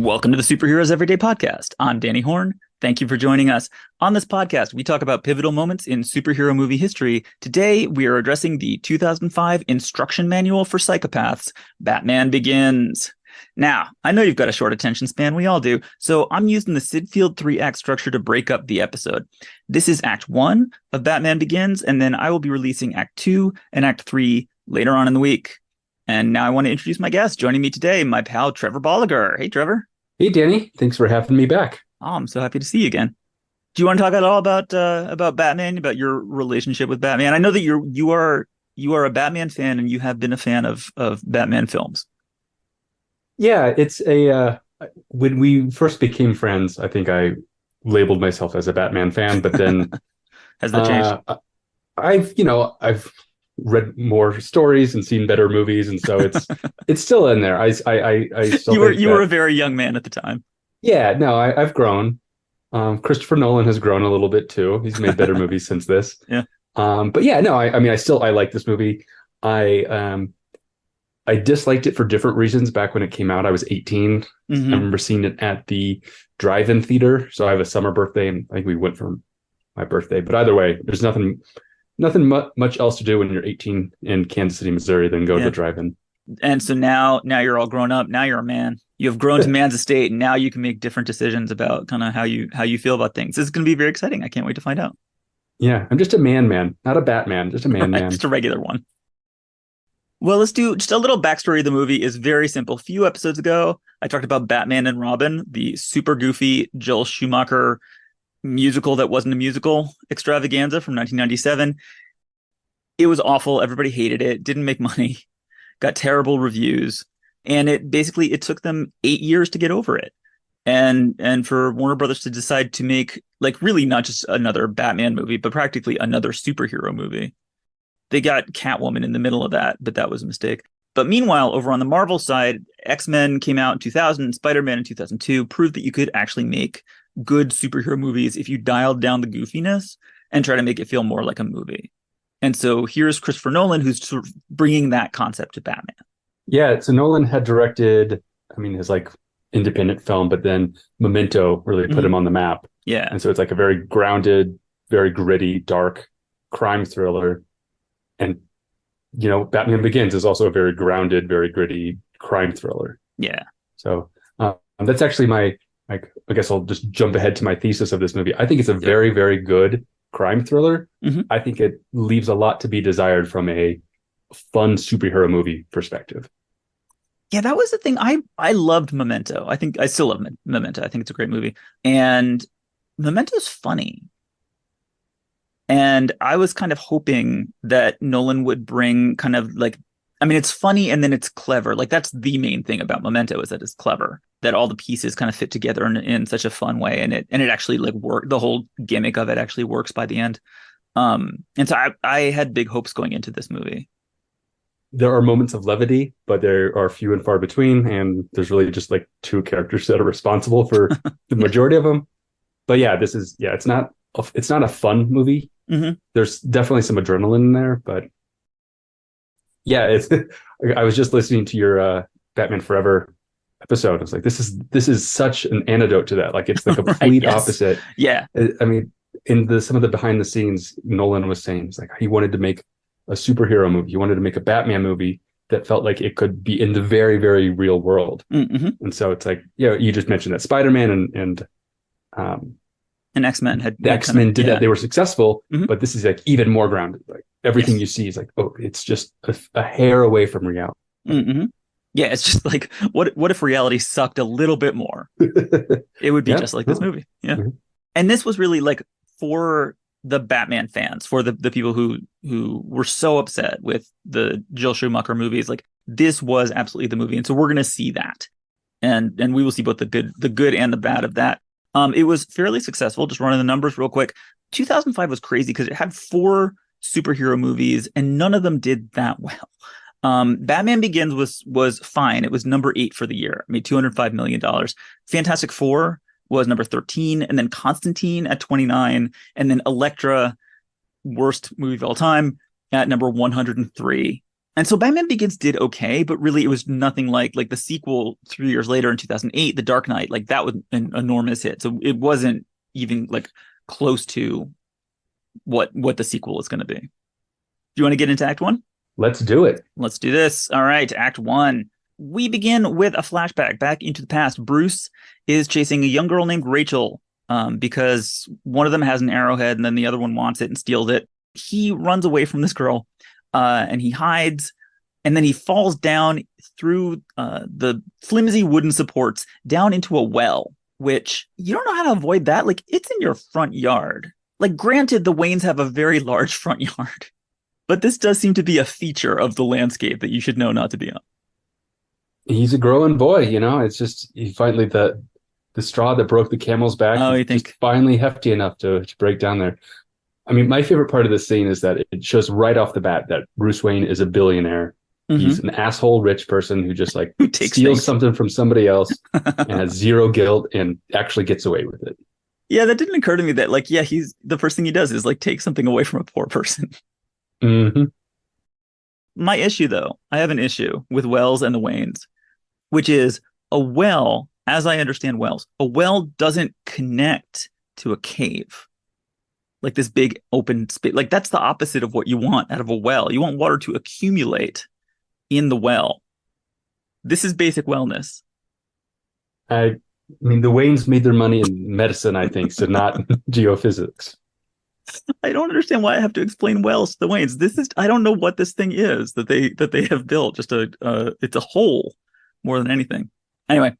Welcome to the Superheroes Everyday Podcast. I'm Danny Horn. Thank you for joining us. On this podcast, we talk about pivotal moments in superhero movie history. Today, we are addressing the 2005 instruction manual for psychopaths, Batman Begins. Now, I know you've got a short attention span, we all do, so I'm using the Sid Field 3 act structure to break up the episode. This is Act 1 of Batman Begins, and then I will be releasing Act 2 and Act 3 later on in the week. And now I want to introduce my guest. Joining me today, my pal Trevor Bolliger. Hey, Trevor. Hey, Danny. Thanks for having me back. Oh, I'm so happy to see you again. Do you want to talk at all about Batman, about your relationship with Batman? I know that you are a Batman fan, and you have been a fan of Batman films. Yeah, when we first became friends, I think I labeled myself as a Batman fan, but then Has that changed? I've read more stories and seen better movies, and so it's still in there. I still You were a very young man at the time. Yeah, no, I've grown. Christopher Nolan has grown a little bit too. He's made better movies since this. Yeah. But yeah, no, I mean, I like this movie. I disliked it for different reasons back when it came out. I was 18. I remember seeing it at the drive-in theater. So I have a summer birthday, and I think we went for my birthday. But either way, there's nothing much else to do when you're 18 in Kansas City, Missouri, than go to the drive-in. And so now you're all grown up. Now you're a man. You have grown to man's estate, and now you can make different decisions about kind of how you feel about things. This is going to be very exciting. I can't wait to find out. Yeah, I'm just a man, not a Batman, just a man. Just a regular one. Well, let's do just a little backstory of the movie. Is very simple. A few episodes ago, I talked about Batman and Robin, the super goofy Joel Schumacher musical that wasn't a musical extravaganza from 1997. It was awful. Everybody hated it. Didn't make money. Got terrible reviews. And it took them 8 years to get over it. And for Warner Brothers to decide to make, like, really not just another Batman movie, but practically another superhero movie. They got Catwoman in the middle of that, but that was a mistake. But meanwhile, over on the Marvel side, X-Men came out in 2000, Spider-Man in 2002, proved that you could actually make good superhero movies if you dialed down the goofiness and try to make it feel more like a movie. And so here's Christopher Nolan, who's sort of bringing that concept to Batman. Yeah, so Nolan had directed, his like independent film, but then Memento really put him on the map. Yeah. And so it's like a very grounded, very gritty, dark crime thriller. And, Batman Begins is also a very grounded, very gritty crime thriller. Yeah. So that's actually I guess I'll just jump ahead to my thesis of this movie. I think it's a very, very good crime thriller. I think it leaves a lot to be desired from a fun superhero movie perspective. Yeah, that was the thing. I loved Memento. I still love Memento. I think it's a great movie. And Memento's funny. And I was kind of hoping that Nolan would bring kind of like, it's funny and then it's clever. Like, that's the main thing about Memento, is that it's clever, that all the pieces kind of fit together in such a fun way. And it actually like worked. The whole gimmick of it actually works by the end. And so I had big hopes going into this movie. There are moments of levity, but there are few and far between. And there's really just like two characters that are responsible for the majority of them. But yeah, it's not a fun movie. There's definitely some adrenaline in there, but yeah, I was just listening to your Batman Forever episode. I was like, this is such an antidote to that. Like, it's the complete opposite. Yeah. In some of the behind the scenes, Nolan was saying, it's like he wanted to make a superhero movie. He wanted to make a Batman movie that felt like it could be in the very, very real world. And so it's like, you just mentioned that Spider-Man and X-Men did that. They were successful, but this is like even more grounded. Like, everything you see is like, oh, it's just a hair away from reality. Yeah, it's just like, what if reality sucked a little bit more? It would be just like this movie. Yeah. And this was really like for the Batman fans, for the people who were so upset with the Joel Schumacher movies. Like, this was absolutely the movie. And so we're going to see that. And we will see both the good and the bad of that. It was fairly successful. Just running the numbers real quick. 2005 was crazy because it had 4 superhero movies and none of them did that well. Batman Begins was fine. It was number 8 for the year. I made $205 million. Fantastic Four was number 13, and then Constantine at 29, and then Elektra, worst movie of all time, at number 103. And so Batman Begins did okay, but really it was nothing like the sequel 3 years later in 2008, The Dark Knight. Like that was an enormous hit. So it wasn't even like close to what the sequel is going to be. Do you want to get into Act One? Let's do it. Let's do this. All right, Act One. We begin with a flashback back into the past. Bruce is chasing a young girl named Rachel because one of them has an arrowhead and then the other one wants it and steals it. He runs away from this girl and he hides, and then he falls down through the flimsy wooden supports down into a well, which you don't know how to avoid that. Like, it's in your front yard. Like, granted, the Waynes have a very large front yard, but this does seem to be a feature of the landscape that you should know not to be on. He's a growing boy, you know. It's just he finally the straw that broke the camel's back. Oh, you think? Just finally hefty enough to break down there. I mean, my favorite part of this scene is that it shows right off the bat that Bruce Wayne is a billionaire. Mm-hmm. He's an asshole rich person who just like steals something from somebody else and has zero guilt and actually gets away with it. Yeah, that didn't occur to me that like, yeah, he's the first thing he does is like take something away from a poor person. Mm-hmm. My issue, though, I have an issue with Wells and the Waynes, which is a well, as I understand Wells, a well doesn't connect to a cave. Like this big open space. Like that's the opposite of what you want out of a well. You want water to accumulate in the well. This is basic wellness. I mean, the Waynes made their money in medicine, I think, so not geophysics. I don't understand why I have to explain wells to the Waynes. I don't know what this thing is that they have built. Just it's a hole more than anything. Anyway,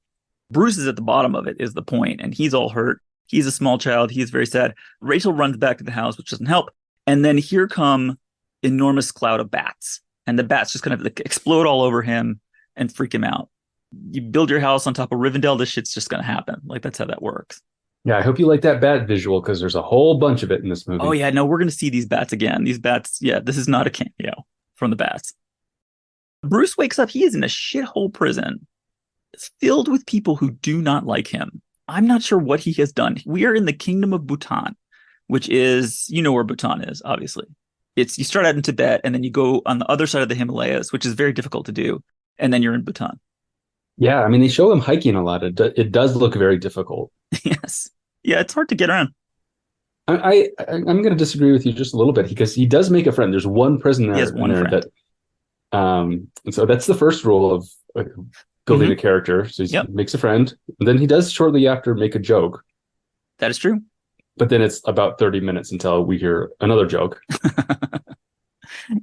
Bruce is at the bottom of it is the point, and he's all hurt. He's a small child. He's very sad. Rachel runs back to the house, which doesn't help. And then here come enormous cloud of bats, and the bats just kind of like explode all over him and freak him out. You build your house on top of Rivendell, this shit's just going to happen. Like that's how that works. Yeah, I hope you like that bat visual because there's a whole bunch of it in this movie. Oh, yeah, no, we're going to see these bats again. These bats, yeah, this is not a cameo from the bats. Bruce wakes up. He is in a shithole prison. It's filled with people who do not like him. I'm not sure what he has done. We are in the kingdom of Bhutan, which is, you know where Bhutan is, obviously. You start out in Tibet, and then you go on the other side of the Himalayas, which is very difficult to do, and then you're in Bhutan. Yeah, I mean, they show him hiking a lot. It does look very difficult. Yes. Yeah, it's hard to get around. I'm going to disagree with you just a little bit because he does make a friend. There's one prisoner in there that, and so that's the first rule of building a character. So he makes a friend, and then he does shortly after make a joke. That is true. But then it's about 30 minutes until we hear another joke.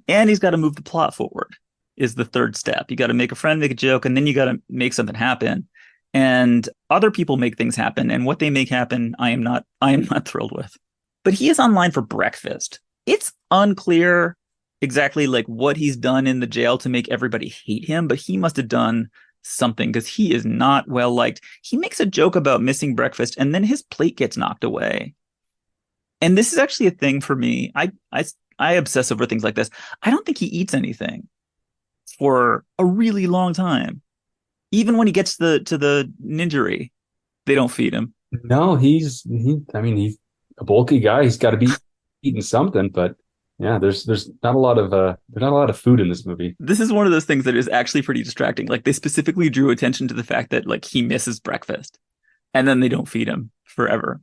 And he's got to move the plot forward is the third step. You got to make a friend, make a joke, and then you got to make something happen. And other people make things happen, and what they make happen, I am not thrilled with. But he is online for breakfast. It's unclear exactly like what he's done in the jail to make everybody hate him, but he must have done something because he is not well liked. He makes a joke about missing breakfast, and then his plate gets knocked away. And this is actually a thing for me. I obsess over things like this. I don't think he eats anything for a really long time. Even when he gets to the ninjery, they don't feed him. No, he's a bulky guy. He's got to be eating something, but yeah, there's not a lot of food in this movie. This is one of those things that is actually pretty distracting. Like they specifically drew attention to the fact that like he misses breakfast, and then they don't feed him forever.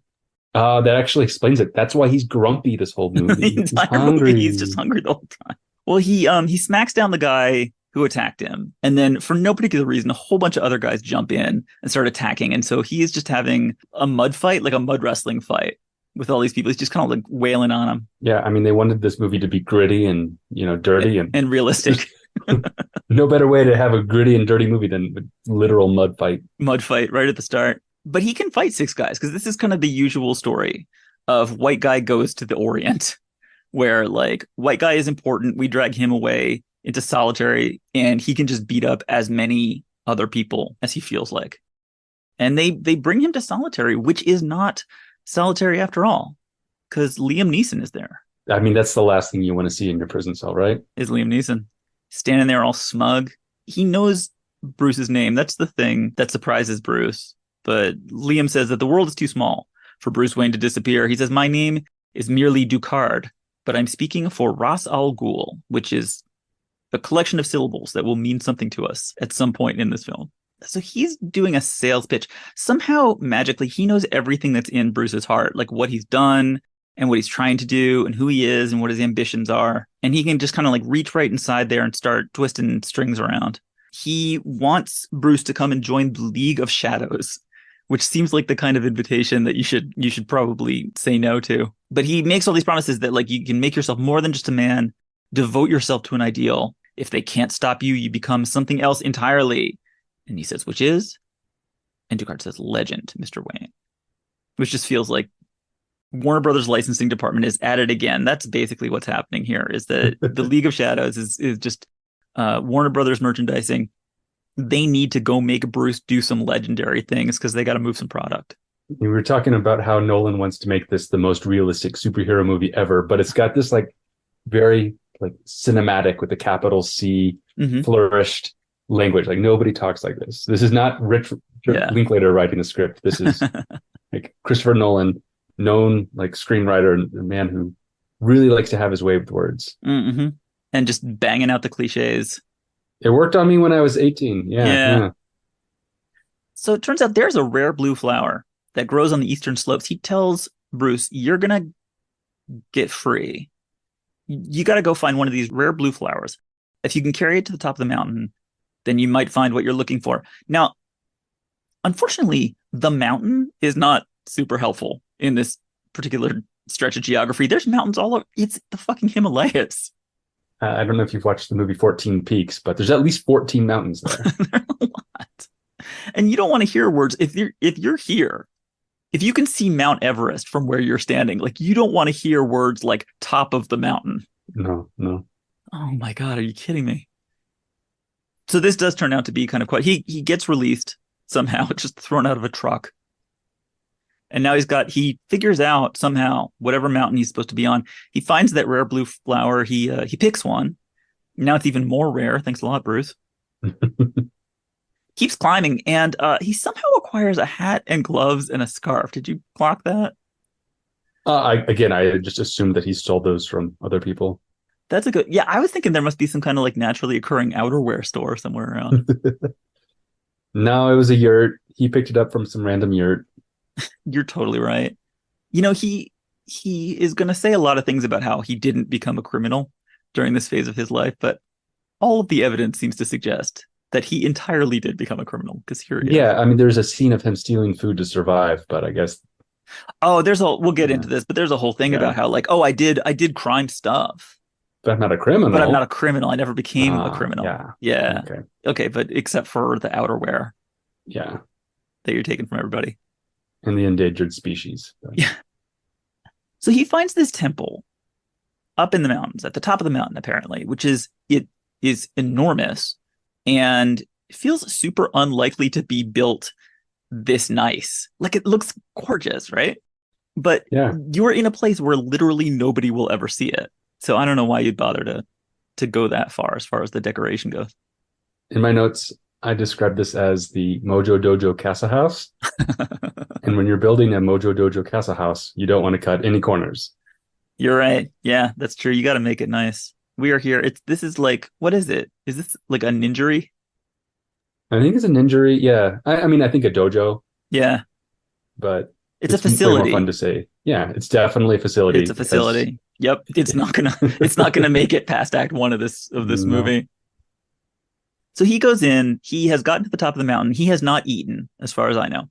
That actually explains it. That's why he's grumpy this whole movie. The entire movie, he's just hungry the whole time. Well, he smacks down the guy who attacked him, and then for no particular reason, a whole bunch of other guys jump in and start attacking, and so he is just having a mud fight, like a mud wrestling fight with all these people. He's just kind of like wailing on them. Yeah, I mean, they wanted this movie to be gritty and dirty and realistic. No better way to have a gritty and dirty movie than a literal mud fight. Mud fight right at the start. But he can fight six guys because this is kind of the usual story of white guy goes to the Orient, where like white guy is important. We drag him away into solitary, and he can just beat up as many other people as he feels like. And they bring him to solitary, which is not solitary after all, because Liam Neeson is there. I mean, that's the last thing you want to see in your prison cell, right? Is Liam Neeson standing there all smug. He knows Bruce's name. That's the thing that surprises Bruce. But Liam says that the world is too small for Bruce Wayne to disappear. He says, my name is merely Ducard, but I'm speaking for Ras Al Ghul, which is a collection of syllables that will mean something to us at some point in this film. So he's doing a sales pitch. Somehow, magically, he knows everything that's in Bruce's heart, like what he's done and what he's trying to do and who he is and what his ambitions are. And he can just kind of like reach right inside there and start twisting strings around. He wants Bruce to come and join the League of Shadows, which seems like the kind of invitation that you should probably say no to. But he makes all these promises that like you can make yourself more than just a man, devote yourself to an ideal. If they can't stop you, you become something else entirely. And he says, which is? And Ducard says, legend, Mr. Wayne. Which just feels like Warner Brothers licensing department is at it again. That's basically what's happening here, is that the League of Shadows is just Warner Brothers merchandising. They need to go make Bruce do some legendary things because they got to move some product. We were talking about how Nolan wants to make this the most realistic superhero movie ever, but it's got this like very like cinematic with the capital C flourished language. Like nobody talks like this. This is not Rich Linklater writing the script. This is like Christopher Nolan, known like screenwriter and a man who really likes to have his way with words. Mm-hmm. And just banging out the cliches. It worked on me when I was 18. Yeah. So it turns out there's a rare blue flower that grows on the eastern slopes. He tells Bruce, you're going to get free. You got to go find one of these rare blue flowers. If you can carry it to the top of the mountain, then you might find what you're looking for. Now, unfortunately, the mountain is not super helpful in this particular stretch of geography. There's mountains all over. It's the fucking Himalayas. I don't know if you've watched the movie 14 Peaks, but there's at least 14 mountains there. There's a lot. And you don't want to hear words. If you're here, if you can see Mount Everest from where you're standing, like you don't want to hear words like top of the mountain. No. Oh my God, are you kidding me? So this does turn out to be kind of quite, he gets released somehow, just thrown out of a truck. And now he figures out somehow whatever mountain he's supposed to be on. He finds that rare blue flower. He picks one. Now it's even more rare. Thanks a lot, Bruce. Keeps climbing, and he somehow acquires a hat and gloves and a scarf. Did you clock that? I just assumed that he stole those from other people. That's a good. Yeah, I was thinking there must be some kind of like naturally occurring outerwear store somewhere around. No, it was a yurt. He picked it up from some random yurt. You're totally right. You know, he is going to say a lot of things about how he didn't become a criminal during this phase of his life, but all of the evidence seems to suggest that he entirely did become a criminal, because here he is. Yeah, I mean, there's a scene of him stealing food to survive, but I guess. Oh, we'll get into this, but there's a whole thing about how like, oh, I did crime stuff. But I'm not a criminal. But I'm not a criminal. I never became a criminal. Yeah. Okay, but except for the outerwear. Yeah. That you're taking from everybody. And the endangered species. Yeah. So he finds this temple up in the mountains, at the top of the mountain, apparently, which is enormous and feels super unlikely to be built this nice. Like it looks gorgeous, right? But you're in a place where literally nobody will ever see it. So I don't know why you'd bother to go that far as the decoration goes. In my notes, I described this as the Mojo Dojo Casa House. And when you're building a Mojo Dojo Casa House, you don't want to cut any corners. You're right. Yeah, that's true. You got to make it nice. We are here. This is like, what is it? Is this like a ninjery? I think it's a ninjery. Yeah. I mean, I think a dojo. Yeah. But it's a facility. More fun to say. Yeah, it's definitely a facility. It's a facility. Yep. It's not gonna make it past Act 1 of this movie. So he goes in, he has gotten to the top of the mountain. He has not eaten, as far as I know.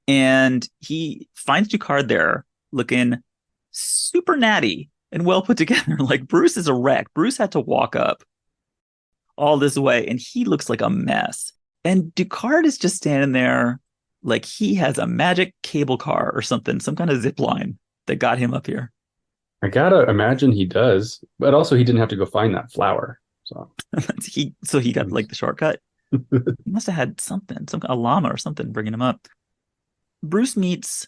And he finds Ducard there looking super natty and well put together. Like Bruce is a wreck. Bruce had to walk up all this way and he looks like a mess. And Ducard is just standing there like he has a magic cable car or something, some kind of zip line that got him up here. I gotta imagine he does, but also he didn't have to go find that flower. So he got like the shortcut. He must have had a llama or something bringing him up. Bruce meets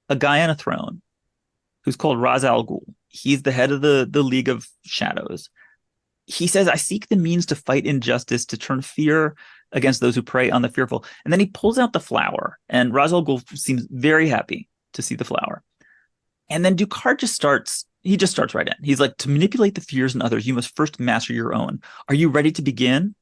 a guy on a throne who's called Ra's al Ghul. He's the head of the League of Shadows. He says, I seek the means to fight injustice, to turn fear against those who prey on the fearful. And then he pulls out the flower, and Ra's al Ghul seems very happy to see the flower. And then Ducard just starts he just starts right in. He's like, to manipulate the fears in others, you must first master your own. Are you ready to begin?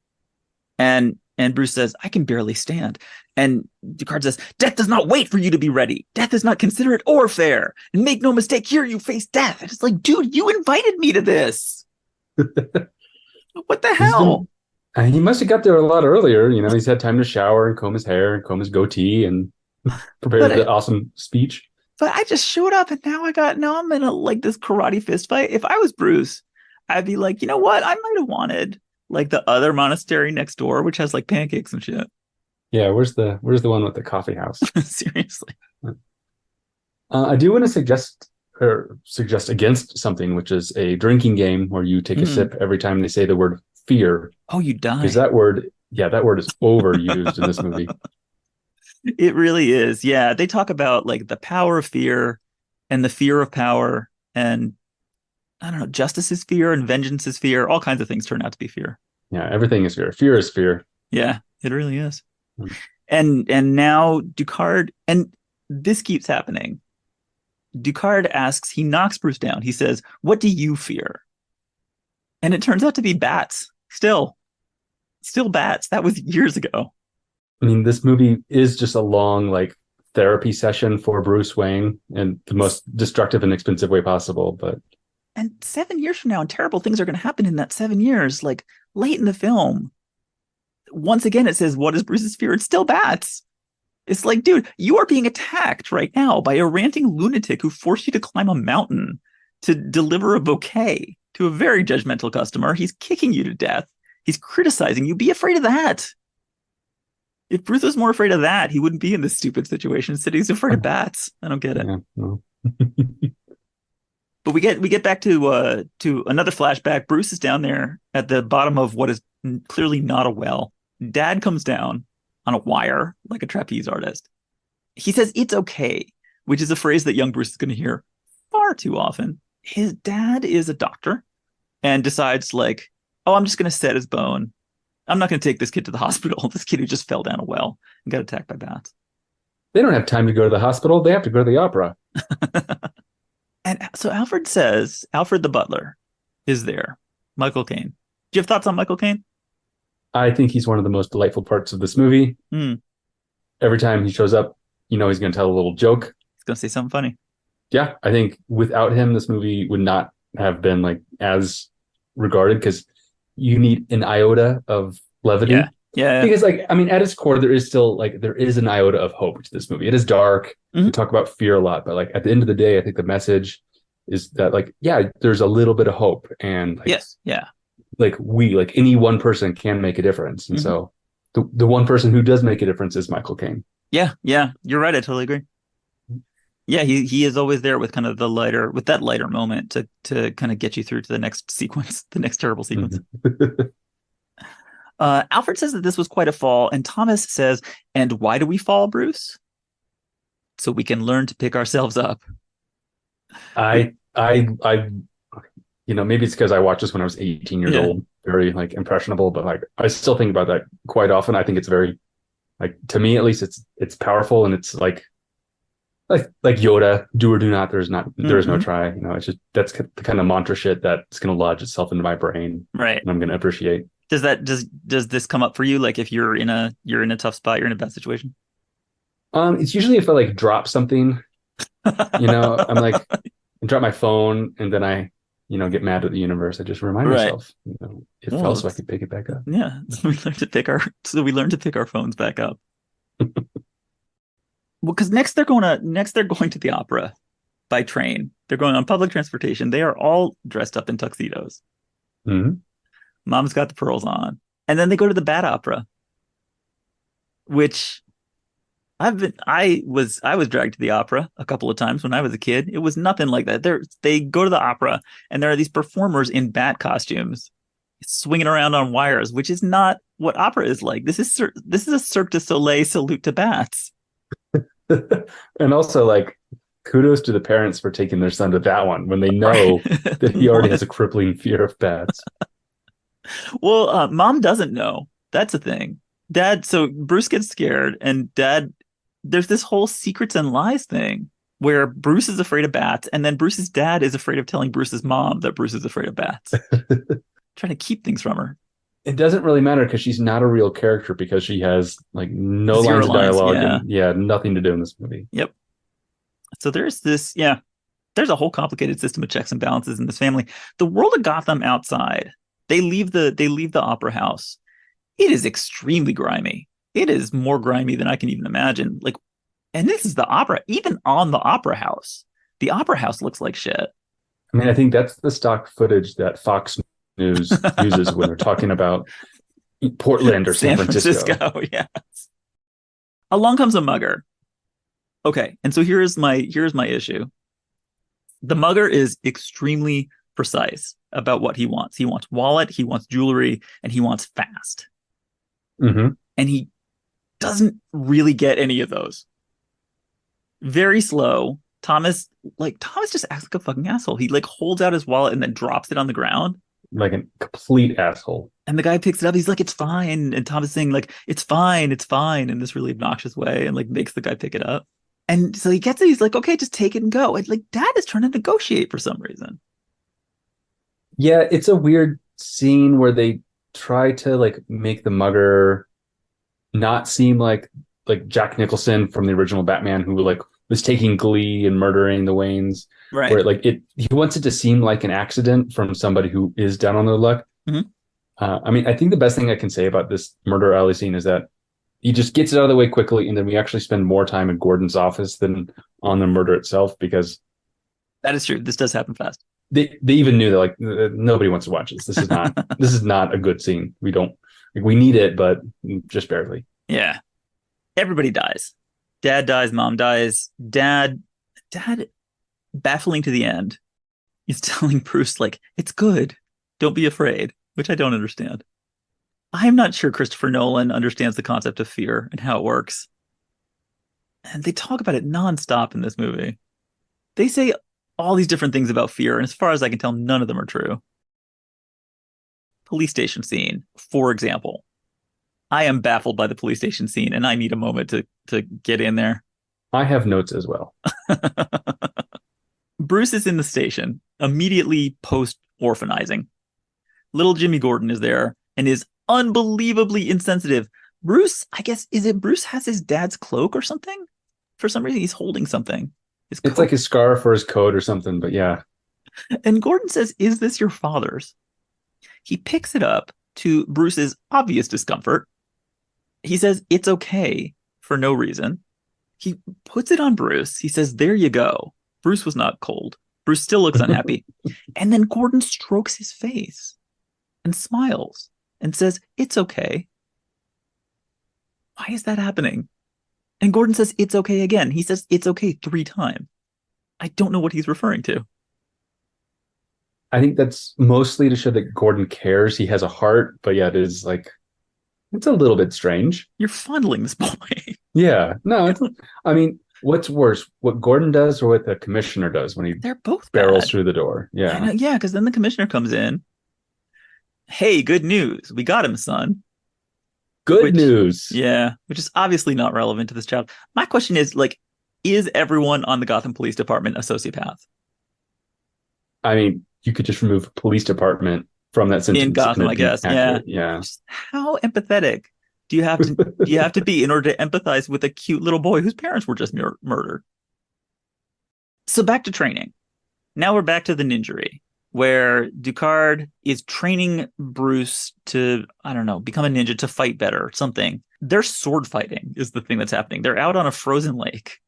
And Bruce says, I can barely stand. And Ducard says, death does not wait for you to be ready. Death is not considerate or fair. And make no mistake, here you face death. And it's like, dude, you invited me to this. What the hell? He must have got there a lot earlier. He's had time to shower and comb his hair and comb his goatee and prepare the awesome speech. But I just showed up and now I'm in like this karate fist fight. If I was Bruce, I'd be like, you know what? I might have wanted like the other monastery next door, which has like pancakes and shit. Yeah, where's the one with the coffee house? Seriously. I do want to suggest against something, which is a drinking game where you take a sip every time they say the word fear. Oh, you die. Because that word is overused in this movie. It really is. Yeah, they talk about like the power of fear and the fear of power, and I don't know, justice is fear and vengeance is fear. All kinds of things turn out to be fear. Yeah, everything is fear. Fear is fear. Yeah, it really is. And now Ducard, and this keeps happening. Ducard he knocks Bruce down. He says, what do you fear? And it turns out to be bats. Still bats. That was years ago. I mean, this movie is just a long, like, therapy session for Bruce Wayne in the most destructive and expensive way possible. And 7 years from now, and terrible things are going to happen in that 7 years, like late in the film. Once again, it says, what is Bruce's fear? It's still bats. It's like, dude, you are being attacked right now by a ranting lunatic who forced you to climb a mountain to deliver a bouquet to a very judgmental customer. He's kicking you to death. He's criticizing you. Be afraid of that. If Bruce was more afraid of that, he wouldn't be in this stupid situation. Instead, he's afraid of bats. I don't get it. Yeah, no. But we get back to another flashback. Bruce is down there at the bottom of what is clearly not a well. Dad comes down on a wire like a trapeze artist. He says it's okay, which is a phrase that young Bruce is going to hear far too often. His dad is a doctor and decides like, oh, I'm just going to set his bone. I'm not going to take this kid to the hospital. This kid who just fell down a well and got attacked by bats. They don't have time to go to the hospital. They have to go to the opera. And so Alfred the butler is there. Michael Caine. Do you have thoughts on Michael Caine? I think he's one of the most delightful parts of this movie. Every time he shows up, he's going to tell a little joke. He's going to say something funny. Yeah, I think without him, this movie would not have been like as regarded, because you need an iota of levity. Yeah. Because at its core, there is an iota of hope to this movie. It is dark. We talk about fear a lot, but like at the end of the day, I think the message is that there's a little bit of hope, and yes, yeah. Like any one person can make a difference. And so the one person who does make a difference is Michael Caine. Yeah. You're right. I totally agree. Yeah, he is always there with kind of that lighter moment to kind of get you through to the next sequence, the next terrible sequence. Alfred says that this was quite a fall, and Thomas says, and why do we fall, Bruce? So we can learn to pick ourselves up. I maybe it's because I watched this when I was 18 years old, very like impressionable, but I still think about that quite often. I think it's very, to me at least, it's powerful, and it's like Yoda, do or do not. There is no try. It's just, that's the kind of mantra shit that's going to lodge itself into my brain, right? And I'm going to appreciate. Does this come up for you? Like if you're in a tough spot, you're in a bad situation? It's usually if I drop something, I'm like, I drop my phone, and then I, get mad at the universe. I just remind myself, it fell so I could pick it back up. Yeah. So we learn to pick our phones back up. Well, because next they're going to the opera by train. They're going on public transportation. They are all dressed up in tuxedos. Mm-hmm. Mom's got the pearls on, and then they go to the Bat Opera, which I was dragged to the opera a couple of times when I was a kid. It was nothing like that. They go to the opera, and there are these performers in bat costumes swinging around on wires, which is not what opera is like. This is a Cirque du Soleil salute to bats. And also, kudos to the parents for taking their son to that one when they know that he already has a crippling fear of bats. Well, Mom doesn't know. That's a thing. So Bruce gets scared, and Dad, there's this whole secrets and lies thing where Bruce is afraid of bats, and then Bruce's dad is afraid of telling Bruce's mom that Bruce is afraid of bats, trying to keep things from her. It doesn't really matter because she's not a real character because she has like no Zero lines of lines. dialogue Yeah. and yeah, nothing to do in this movie. Yep. So there's this, yeah, there's a whole complicated system of checks and balances in this family. The world of Gotham outside, they leave the opera house. It is extremely grimy. It is more grimy than I can even imagine. Like, and this is the opera. Even on the opera house, the opera house looks like shit. I mean, I think that's the stock footage that Fox News uses when they're talking about Portland or San San Francisco. Francisco, yeah. Along comes a mugger. Okay, and so here's my issue. The mugger is extremely precise about what he wants. He wants wallet, he wants jewelry, and he wants fast. Mm-hmm. And he doesn't really get any of those. Very slow. Thomas just acts like a fucking asshole. He like holds out his wallet and then drops it on the ground. Like a complete asshole. And the guy picks it up. He's like, it's fine. And Thomas is saying, like, it's fine in this really obnoxious way, and like makes the guy pick it up. And so he gets it. He's like, okay, just take it and go. And like, dad is trying to negotiate for some reason. Yeah, it's a weird scene where they try to like make the mugger not seem like Jack Nicholson from the original Batman who like was taking glee and murdering the Waynes. Right. Where like he wants it to seem like an accident from somebody who is down on their luck. Mm-hmm. I mean, I think the best thing I can say about this murder alley scene is that he just gets it out of the way quickly, and then we actually spend more time in Gordon's office than on the murder itself because That is true. This does happen fast. they even knew that like nobody wants to watch this. This is not a good scene. We need it, but just barely. Yeah. Everybody dies. Dad dies, mom dies. Dad, baffling to the end, is telling Bruce, like, it's good. Don't be afraid, which I don't understand. I'm not sure Christopher Nolan understands the concept of fear and how it works. And they talk about it nonstop in this movie. They say all these different things about fear, and as far as I can tell, none of them are true. Police station scene, for example. I am baffled by the police station scene, and I need a moment to get in there. I have notes as well. Bruce is in the station immediately post orphanizing. Little Jimmy Gordon is there and is unbelievably insensitive. Bruce, I guess, is it Bruce has his dad's cloak or something? For some reason, he's holding something. It's like his scarf or his coat or something, but yeah. And Gordon says, "Is this your father's?" He picks it up to Bruce's obvious discomfort. He says, "It's okay," for no reason. He puts it on Bruce. He says, "There you go." Bruce was not cold. Bruce still looks unhappy. And then Gordon strokes his face and smiles and says, "It's okay." Why is that happening? And Gordon says, "It's okay" again. He says, "It's okay" 3 times. I don't know what he's referring to. I think that's mostly to show that Gordon cares. He has a heart, but yeah, it's a little bit strange. You're fondling this boy. Yeah. No, I mean, what's worse, what Gordon does or what the commissioner does when he They're both barrels bad. through the door? Yeah. Yeah, because then the commissioner comes in. "Hey, good news. We got him, son." Good news. Yeah, which is obviously not relevant to this child. My question is, like, is everyone on the Gotham Police Department a sociopath? I mean, you could just remove police department from that sentence. In Gotham, I guess. Accurate. Yeah. Just how empathetic do you have to be in order to empathize with a cute little boy whose parents were just murdered? So back to training. Now we're back to the ninjery, where Ducard is training Bruce to, I don't know, become a ninja, to fight better or something. They're sword fighting is the thing that's happening. They're out on a frozen lake.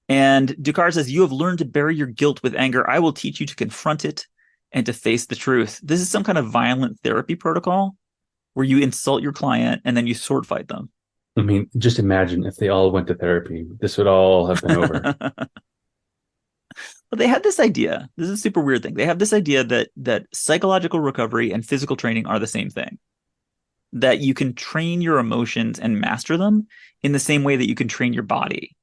And Ducard says, "You have learned to bury your guilt with anger. I will teach you to confront it and to face the truth." This is some kind of violent therapy protocol where you insult your client and then you sword fight them. I mean, just imagine if they all went to therapy. This would all have been over. But they had this idea. This is a super weird thing. They have this idea that psychological recovery and physical training are the same thing. That you can train your emotions and master them in the same way that you can train your body.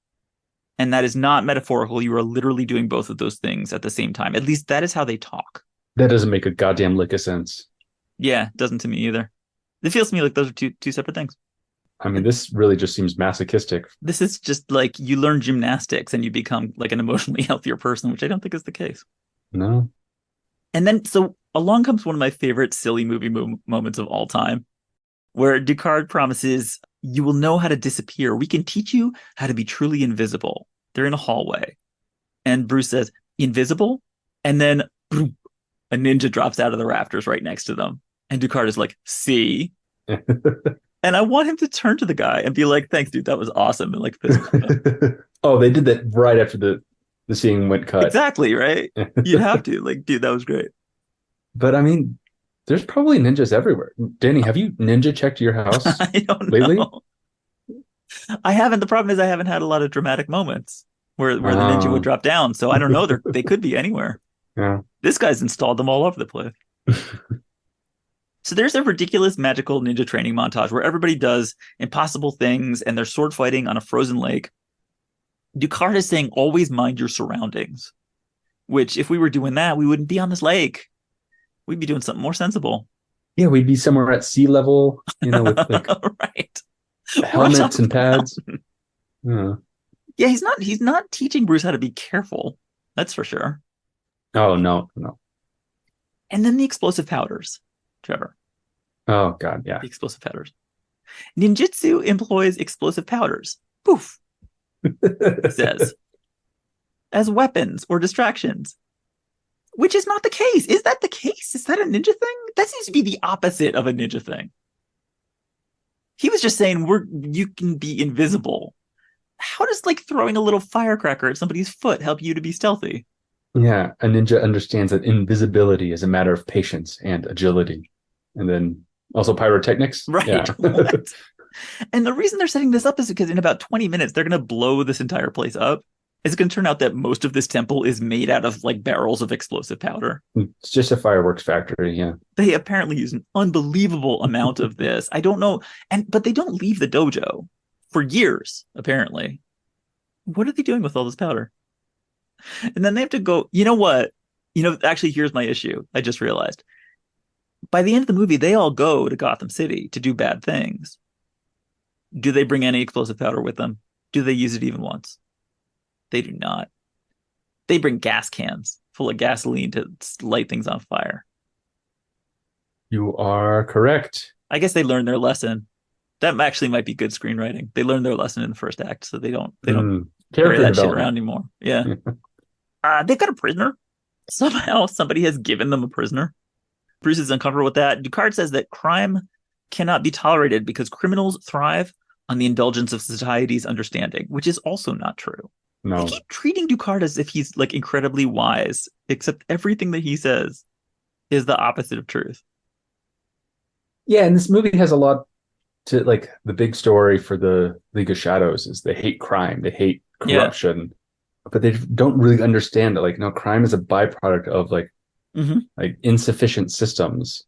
And that is not metaphorical. You are literally doing both of those things at the same time. At least that is how they talk. That doesn't make a goddamn lick of sense. Yeah, it doesn't to me either. It feels to me like those are two separate things. I mean, this really just seems masochistic. This is just like you learn gymnastics and you become like an emotionally healthier person, which I don't think is the case. No. And then, so along comes one of my favorite silly movie moments of all time, where Ducard promises, "You will know how to disappear. We can teach you how to be truly invisible." They're in a hallway. And Bruce says, "Invisible?" And then boom, a ninja drops out of the rafters right next to them. And Ducard is like, "See?" And I want him to turn to the guy and be like, "Thanks, dude. That was awesome." And like, fist bump him. Oh, they did that right after the scene went cut. Exactly, right? You'd have to. Like, dude, that was great. But I mean, there's probably ninjas everywhere. Danny, have you ninja checked your house I don't lately? know. I haven't. The problem is I haven't had a lot of dramatic moments where the ninja would Oh, drop down. So I don't know. They could be anywhere. yeah. This guy's installed them all over the place. So there's a ridiculous magical ninja training montage where everybody does impossible things and they're sword fighting on a frozen lake. Ducard is saying, "Always mind your surroundings," which if we were doing that, we wouldn't be on this lake. We'd be doing something more sensible. Yeah, we'd be somewhere at sea level, with like Right. helmets and pads. Yeah. Yeah, he's not teaching Bruce how to be careful. That's for sure. Oh no, no. And then the explosive powders, Trevor. Oh God, yeah. The explosive powders. Ninjutsu employs explosive powders. Poof, he says, as weapons or distractions, which is not the case. Is that the case? Is that a ninja thing? That seems to be the opposite of a ninja thing. He was just saying you can be invisible. How does like throwing a little firecracker at somebody's foot help you to be stealthy? Yeah, a ninja understands that invisibility is a matter of patience and agility. And then also pyrotechnics. Right. Yeah. What? And the reason they're setting this up is because in about 20 minutes, they're going to blow this entire place up. It's going to turn out that most of this temple is made out of like barrels of explosive powder. It's just a fireworks factory. Yeah. They apparently use an unbelievable amount of this. I don't know. But they don't leave the dojo for years, apparently. What are they doing with all this powder? And then they have to go, you know what? Actually, here's my issue. I just realized. By the end of the movie, they all go to Gotham City to do bad things. Do they bring any explosive powder with them? Do they use it even once? They do not. They bring gas cans full of gasoline to light things on fire. You are correct. I guess they learned their lesson. That actually might be good screenwriting. They learned their lesson in the first act, so they don't carry Character that shit around development. anymore. Yeah. They've got a prisoner. Somehow somebody has given them a prisoner. Bruce is uncomfortable with that. Ducard says that crime cannot be tolerated because criminals thrive on the indulgence of society's understanding, which is also not true. They No. keep treating Ducard as if he's like incredibly wise, except everything that he says is the opposite of truth. Yeah, and this movie has a lot to like the big story for the League of Shadows is they hate crime, they hate corruption, but they don't really understand that like no, crime is a byproduct of like insufficient systems.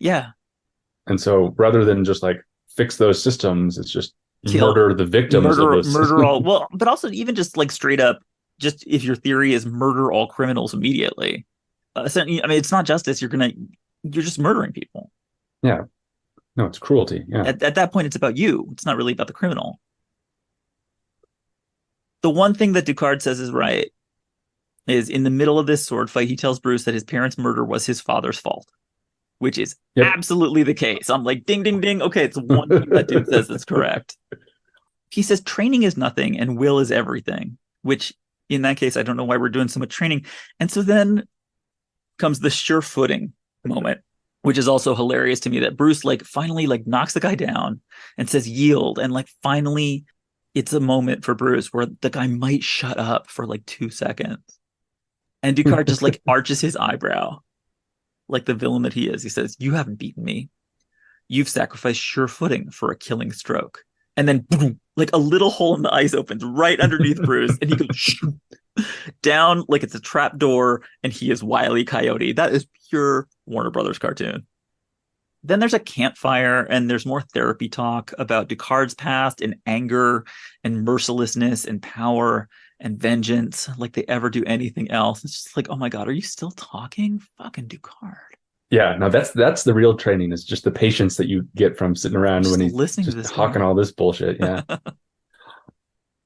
Yeah. And so rather than just like fix those systems, it's just Kill, murder the victims of this. murder all. Well, but also even just like straight up, just if your theory is murder all criminals immediately. I mean, it's not justice. You're just murdering people. Yeah. No, it's cruelty. Yeah. At that point, it's about you. It's not really about the criminal. The one thing that Ducard says is right is in the middle of this sword fight, he tells Bruce that his parents' murder was his father's fault, which is absolutely the case. I'm like, ding, ding, ding. Okay, it's one thing that dude says that's correct. He says training is nothing and will is everything, which in that case, I don't know why we're doing so much training. And so then comes the sure footing moment, which is also hilarious to me that Bruce like finally like knocks the guy down and says yield. And like finally it's a moment for Bruce where the guy might shut up for like 2 seconds. And Ducard just like arches his eyebrow like the villain that he is. He says, "You haven't beaten me. You've sacrificed sure footing for a killing stroke." And then boom, like a little hole in the ice opens right underneath Bruce and he goes down like it's a trap door and he is Wile E. Coyote. That is pure Warner Brothers cartoon. Then there's a campfire and there's more therapy talk about Ducard's past and anger and mercilessness and power and vengeance like they ever do anything else. It's just like, oh my God, are you still talking? Fucking Ducard. Yeah, no, that's the real training is just the patience that you get from sitting around Just when he's listening to just this hawking guy. all this bullshit. Yeah.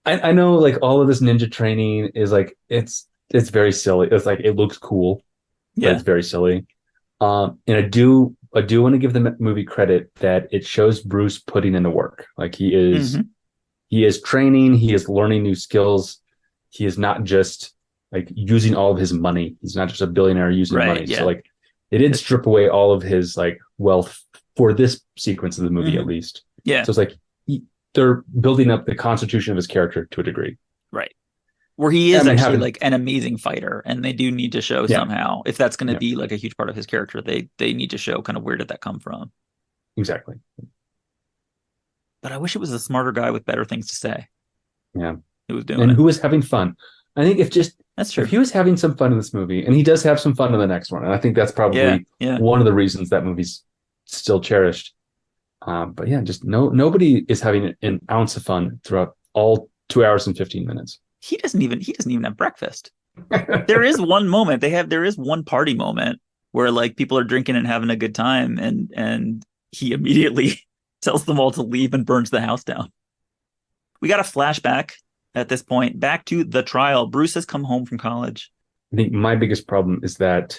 I know like all of this ninja training is like it's very silly. It's like it looks cool, but Yeah. it's very silly. And I do want to give the movie credit that it shows Bruce putting in the work. Like Hmm. he is training, he is learning new skills. He is not just like using all of his money. He's not just a billionaire using Right. money. So Yeah. like they did That's true. strip away all of his like wealth for this sequence of the movie at Hmm. least. Yeah. So it's like they're building up the constitution of his character to a degree. Right. Where he I is mean, actually having like an amazing fighter, and they do need to show yeah, somehow if that's going to yeah, be like a huge part of his character. They need to show kind of where did that come from. exactly. But I wish it was a smarter guy with better things to say Yeah, who was doing and it. who was having fun. I think That's if true. he was having some fun in this movie, and he does have some fun in the next one, and I think that's Yeah. probably Yeah. one of the reasons that movie's still cherished. But yeah, just nobody is having an ounce of fun throughout all 2 hours and 15 minutes. He doesn't even have breakfast. There is one moment there is one party moment where like people are drinking and having a good time, and he immediately tells them all to leave and burns the house down. We got a flashback at this point back to the trial. Bruce has come home from college. I think my biggest problem is that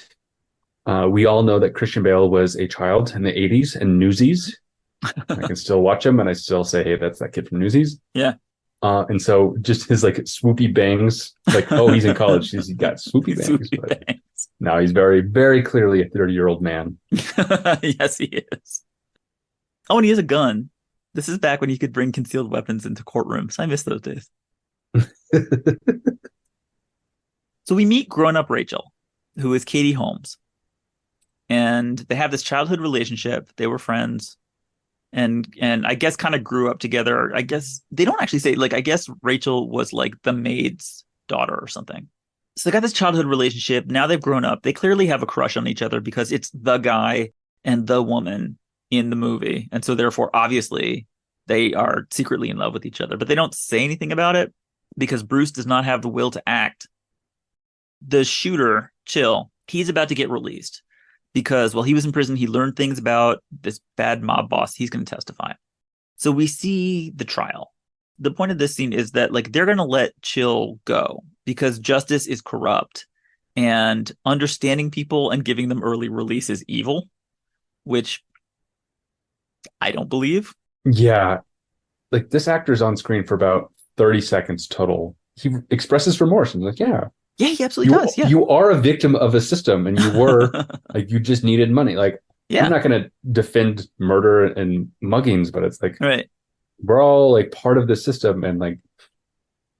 we all know that Christian Bale was a child in the 80s and Newsies. I can still watch him and I still say, hey, that's that kid from Newsies. Yeah. And so just his like swoopy bangs, like, oh, he's in college. He's got swoopy bangs, Swoopy but bangs. now he's very, very clearly a 30-year-old man. Yes, he is. Oh, and he has a gun. This is back when you could bring concealed weapons into courtrooms. I miss those days. So we meet grown-up Rachel, who is Katie Holmes, and they have this childhood relationship. They were friends, and I guess kind of grew up together. I guess they don't actually say like I guess Rachel was like the maid's daughter or something. So they got this childhood relationship. Now they've grown up. They clearly have a crush on each other because it's the guy and the woman in the movie. And so therefore obviously they are secretly in love with each other, but they don't say anything about it because Bruce does not have the will to act. The shooter, Chill, he's about to get released because while he was in prison, he learned things about this bad mob boss. He's going to testify. So we see the trial. The point of this scene is that like they're going to let Chill go because justice is corrupt and understanding people and giving them early release is evil, which I don't believe. Yeah, like this actor's on screen for about 30 seconds total. He expresses remorse and like, yeah, Yeah, he absolutely does. Yeah. you are a victim of a system and you were like you just needed money. Like I'm Yeah. not going to defend murder and muggings, but it's like Right. we're all like part of the system and like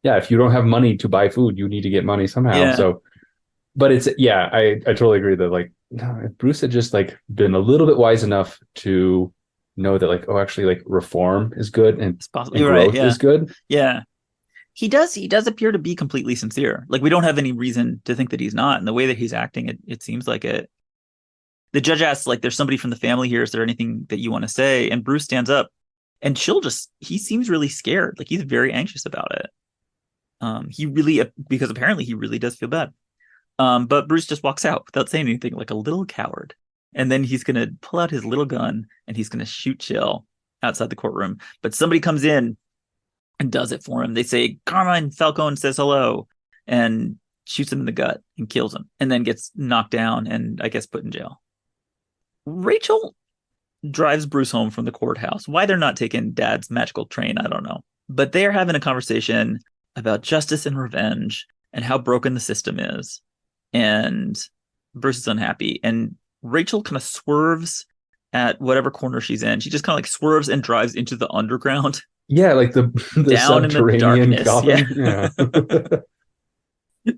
yeah, if you don't have money to buy food, you need to get money somehow. Yeah. So but it's yeah, I totally agree that like no, if Bruce had just like been a little bit wise enough to know that like oh actually like reform is good It's possible. and You're right. growth Yeah. is good. Yeah. He does appear to be completely sincere. Like we don't have any reason to think that he's not. And the way that he's acting, it seems like it. The judge asks, like, there's somebody from the family here. Is there anything that you want to say? And Bruce stands up and he seems really scared. Like he's very anxious about it. He really, because apparently he really does feel bad. But Bruce just walks out without saying anything, like a little coward. And then he's going to pull out his little gun and he's going to shoot Chill outside the courtroom. But somebody comes in and does it for him. They say, Carmine Falcone says hello, and shoots him in the gut and kills him, and then gets knocked down and I guess put in jail. Rachel drives Bruce home from the courthouse. Why they're not taking Dad's magical train, I don't know. But they're having a conversation about justice and revenge and how broken the system is. And Bruce is unhappy. And Rachel kind of swerves at whatever corner she's in. She just kind of like swerves and drives into the underground Yeah, like the the down in the subterranean darkness. Yeah. Gotham. Yeah.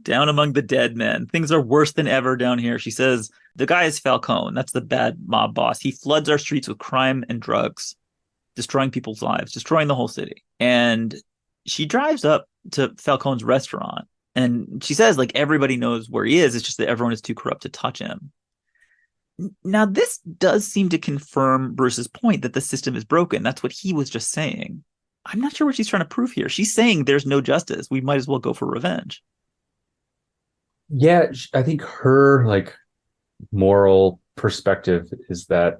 Down among the dead men. Things are worse than ever down here. She says, the guy is Falcone. That's the bad mob boss. He floods our streets with crime and drugs, destroying people's lives, destroying the whole city. And she drives up to Falcone's restaurant. And she says, like, everybody knows where he is. It's just that everyone is too corrupt to touch him. Now, this does seem to confirm Bruce's point that the system is broken. That's what he was just saying. I'm not sure what she's trying to prove here. She's saying there's no justice. We might as well go for revenge. Yeah, I think her like moral perspective is that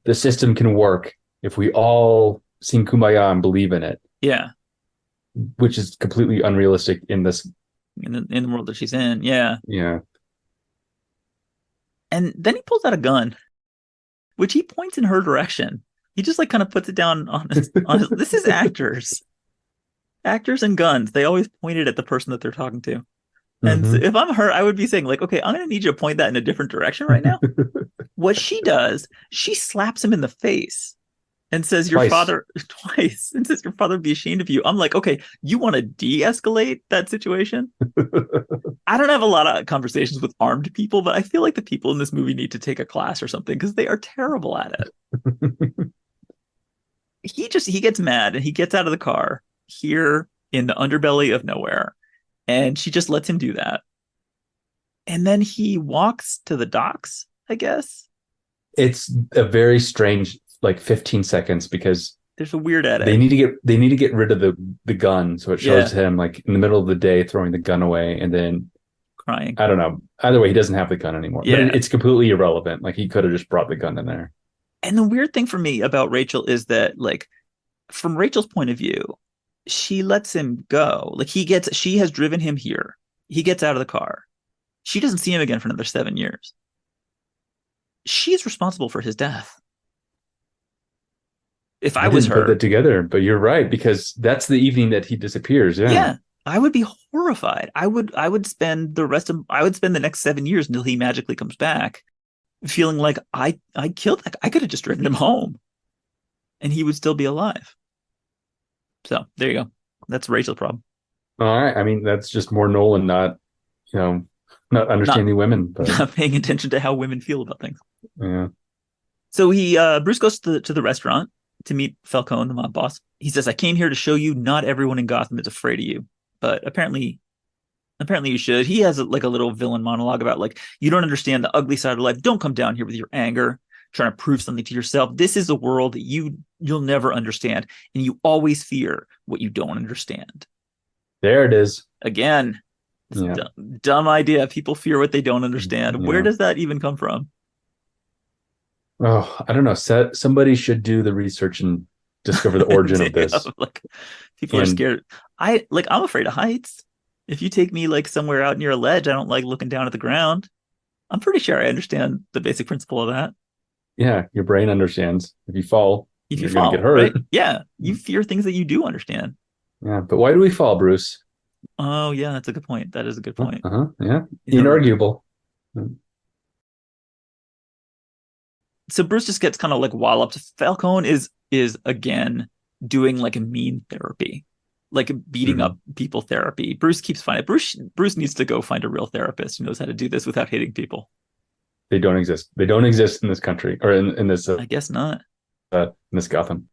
the system can work if we all sing Kumbaya and believe in it, Yeah. which is completely unrealistic in this. In the world that she's in. Yeah. Yeah. And then he pulls out a gun, which he points in her direction. He just like kind of puts it down on his this is actors. Actors and guns. They always point it at the person that they're talking to. And so Mm-hmm. if I'm her, I would be saying, like, okay, I'm gonna need you to point that in a different direction right now. What she does, she slaps him in the face and says, your Twice. father twice, and says your father would be ashamed of you. I'm like, okay, you want to de-escalate that situation? I don't have a lot of conversations with armed people, but I feel like the people in this movie need to take a class or something because they are terrible at it. He gets mad and he gets out of the car here in the underbelly of nowhere, and she just lets him do that. And then he walks to the docks, I guess. It's a very strange like 15 seconds because There's a weird edit. they need to get rid of the gun, so it Yeah, shows him like in the middle of the day throwing the gun away, and then crying. I don't know. Either way, he doesn't have the gun anymore. But Yeah. it's completely irrelevant. Like he could have just brought the gun in there. And the weird thing for me about Rachel is that, like, from Rachel's point of view, she lets him go. Like, she has driven him here. He gets out of the car. She doesn't see him again for another 7 years. She's responsible for his death. If I I was didn't put her, that together, but you're right because that's the evening that he disappears. Yeah. yeah, I would be horrified. I would spend the next 7 years until he magically comes back, feeling like I killed that guy. I could have just driven him home and he would still be alive. So there you go. That's Rachel's problem. All right. I mean, that's just more Nolan, not you know, not Not understanding women, but not paying attention to how women feel about things. yeah. So Bruce goes to the restaurant to meet Falcone, the mob boss. He says, "I came here to show you not everyone in Gotham is afraid of you, but apparently you should." He has like a little villain monologue about, like, you don't understand the ugly side of life. Don't come down here with your anger, trying to prove something to yourself. This is a world that you'll never understand, and you always fear what you don't understand. There it is. Again, it's Yeah. dumb idea. People fear what they don't understand. Where Yeah. does that even come from? Oh, I don't know. Somebody should do the research and discover the origin of this. Like, people are And scared. I'm afraid of heights. If you take me like somewhere out near a ledge, I don't like looking down at the ground. I'm pretty sure I understand the basic principle of that. yeah, your brain understands. If you fall, If you you're going to get fall, hurt. right? Yeah, you fear things that you do understand. Yeah, but why do we fall, Bruce? Oh, yeah, that's a good point. That is a good point. Uh-huh. Yeah. You know, Inarguable. so Bruce just gets kind of like walloped. Falcone is again doing like a mean therapy, like beating Mhm. up people therapy. Bruce keeps finding Bruce needs to go find a real therapist who knows how to do this without hitting people. They don't exist. They don't exist in this country or in this I guess not. in this Gotham.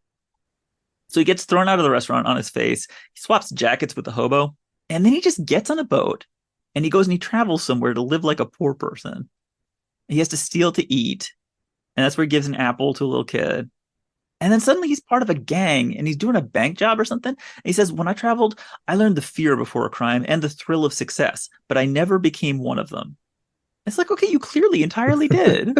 So he gets thrown out of the restaurant on his face. He swaps jackets with the hobo, and then he just gets on a boat and he goes and he travels somewhere to live like a poor person. He has to steal to eat, and that's where he gives an apple to a little kid. And then suddenly he's part of a gang and he's doing a bank job or something. And he says, "When I traveled, I learned the fear before a crime and the thrill of success, but I never became one of them." It's like, okay, you clearly entirely did.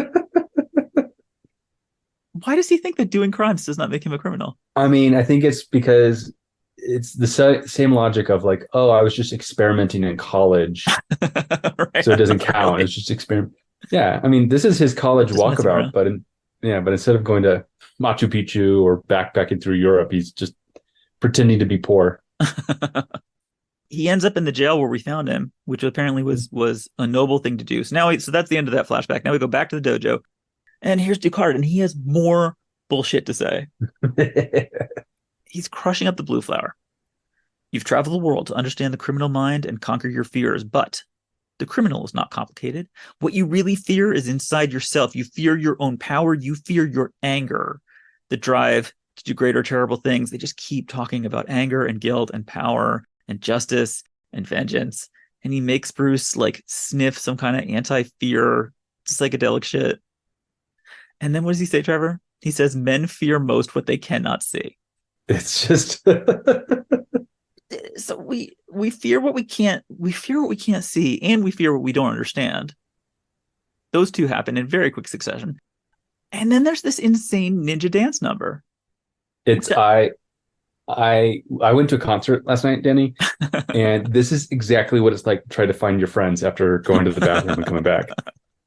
Why does he think that doing crimes does not make him a criminal? I mean, I think it's because it's the same logic of like, oh, I was just experimenting in college, Right? so it doesn't count. Really? It's just experiment. Yeah, I mean, this is his college Just messing walkabout, around. but instead of going to Machu Picchu or backpacking through Europe, he's just pretending to be poor. He ends up in the jail where we found him, which apparently was a noble thing to do. So that's the end of that flashback. Now we go back to the dojo, and here's Ducard, and he has more bullshit to say. He's crushing up the blue flower. "You've traveled the world to understand the criminal mind and conquer your fears, but the criminal is not complicated. What you really fear is inside yourself. You fear your own power. You fear your anger, the drive to do greater terrible things." They just keep talking about anger and guilt and power and justice and vengeance. And he makes Bruce like sniff some kind of anti-fear psychedelic shit. And then what does he say, Trevor? He says, "Men fear most what they cannot see." It's just So we fear what we can't see, and we fear what we don't understand. Those two happen in very quick succession. And then there's this insane ninja dance number. It's I went to a concert last night, Danny, and this is exactly what it's like to try to find your friends after going to the bathroom and coming back.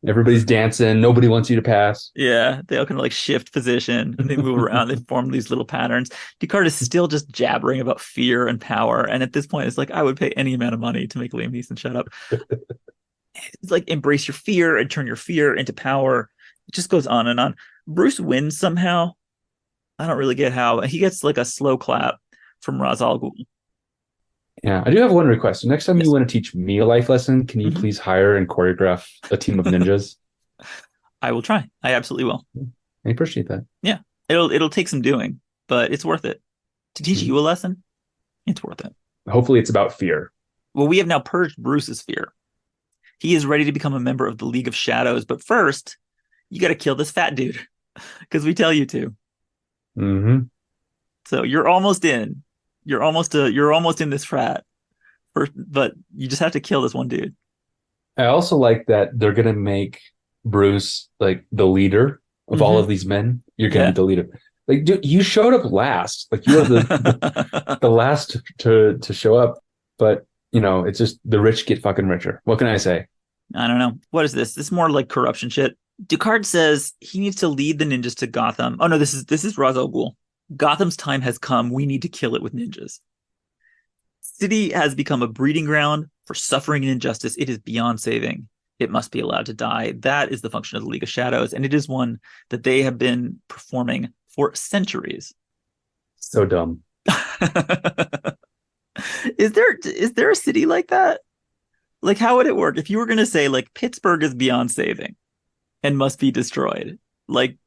Everybody's dancing. Nobody wants you to pass. Yeah, they all kind of like shift position and they move around. They form these little patterns. Descartes is still just jabbering about fear and power. And at this point, it's like, I would pay any amount of money to make Liam Neeson shut up. It's like, embrace your fear and turn your fear into power. It just goes on and on. Bruce wins somehow. I don't really get how. He gets like a slow clap from Ra's al Ghul. Yeah, I do have one request. Next time Yes. you want to teach me a life lesson, can you Mhm. please hire and choreograph a team of ninjas? I will try. I absolutely will. I appreciate that. Yeah, it'll take some doing, but it's worth it. To teach you a lesson, it's worth it. Hopefully it's about fear. Well, we have now purged Bruce's fear. He is ready to become a member of the League of Shadows, but first, you got to kill this fat dude because we tell you to. Mm-hmm. So you're almost in. You're almost in this frat, but you just have to kill this one dude. I also like that they're gonna make Bruce like the leader of all of these men. You're gonna Yeah. be the leader. Like, dude, you showed up last. Like, you are the last to show up. But you know, it's just the rich get fucking richer. What can I say? I don't know. What is this? This is more like corruption shit. Descartes says he needs to lead the ninjas to Gotham. Oh no, this is Ra's al Ghul. Gotham's time has come. We need to kill it with ninjas. City has become a breeding ground for suffering and injustice. It is beyond saving. It must be allowed to die. That is the function of the League of Shadows, and it is one that they have been performing for centuries. So dumb. Is there a city like that? Like, how would it work if you were going to say like Pittsburgh is beyond saving and must be destroyed? Like,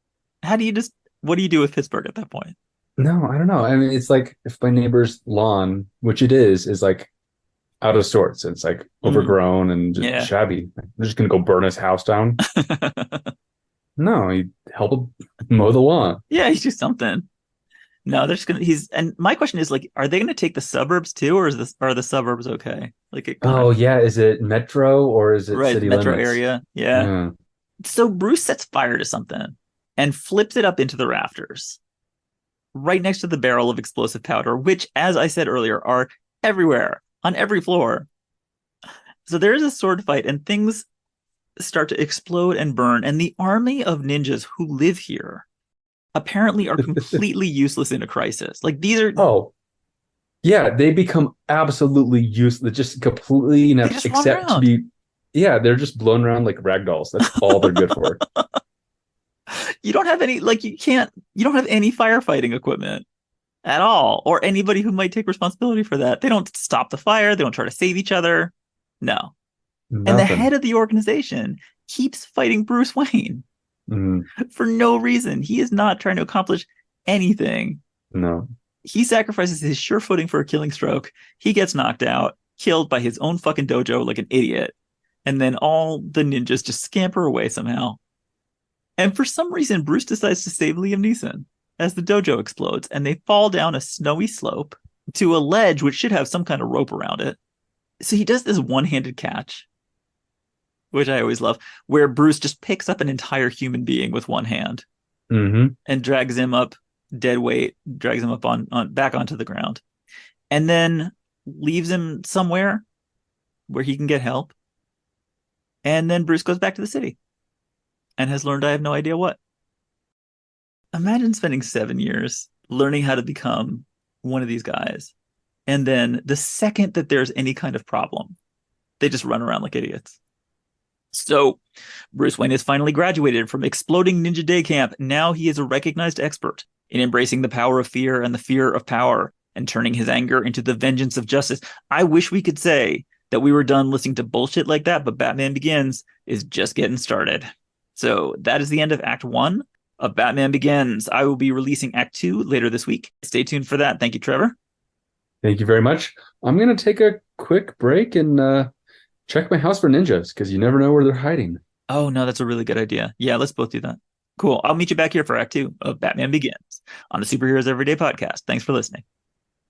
how do you just what do you do with Pittsburgh at that point? No, I don't know. I mean, it's like if my neighbor's lawn, which it is like out of sorts. It's like overgrown and just Yeah. shabby. I'm just gonna go burn his house down. No, you help him mow the lawn. Yeah, he's just something. No, they're just gonna. And my question is like, are they gonna take the suburbs too, or are the suburbs okay? Like it kind Oh of yeah, is it metro or is it right city metro limits? area. Yeah. Yeah. So Bruce sets fire to something and flips it up into the rafters, right next to the barrel of explosive powder, which, as I said earlier, are everywhere on every floor. So there is a sword fight, and things start to explode and burn, and the army of ninjas who live here apparently are completely useless in a crisis. Like these are Oh, yeah, they become absolutely useless, just completely they inept, just run except to around. be, yeah, they're just blown around like rag dolls. That's all they're good for. You don't have any like you don't have any firefighting equipment at all, or anybody who might take responsibility for that. They don't stop the fire, they don't try to save each other. No. And the Nothing. head of the organization keeps fighting Bruce Wayne Mhm. for no reason. He is not trying to accomplish anything. No. He sacrifices his sure footing for a killing stroke. He gets knocked out, killed by his own fucking dojo like an idiot. And then all the ninjas just scamper away somehow. And for some reason, Bruce decides to save Liam Neeson as the dojo explodes and they fall down a snowy slope to a ledge which should have some kind of rope around it. So he does this one-handed catch, which I always love, where Bruce just picks up an entire human being with one hand Mm-hmm. and drags him up dead weight, drags him up on back onto the ground, and then leaves him somewhere where he can get help. And then Bruce goes back to the city and has learned I have no idea what. Imagine spending 7 years learning how to become one of these guys. And then the second that there's any kind of problem, they just run around like idiots. So Bruce Wayne has finally graduated from exploding ninja day camp. Now he is a recognized expert in embracing the power of fear and the fear of power and turning his anger into the vengeance of justice. I wish we could say that we were done listening to bullshit like that, but Batman Begins is just getting started. So that is the end of Act 1 of Batman Begins. I will be releasing Act 2 later this week. Stay tuned for that. Thank you, Trevor. Thank you very much. I'm going to take a quick break and check my house for ninjas because you never know where they're hiding. Oh, no, that's a really good idea. Yeah, let's both do that. Cool. I'll meet you back here for Act 2 of Batman Begins on the Superheroes Everyday podcast. Thanks for listening.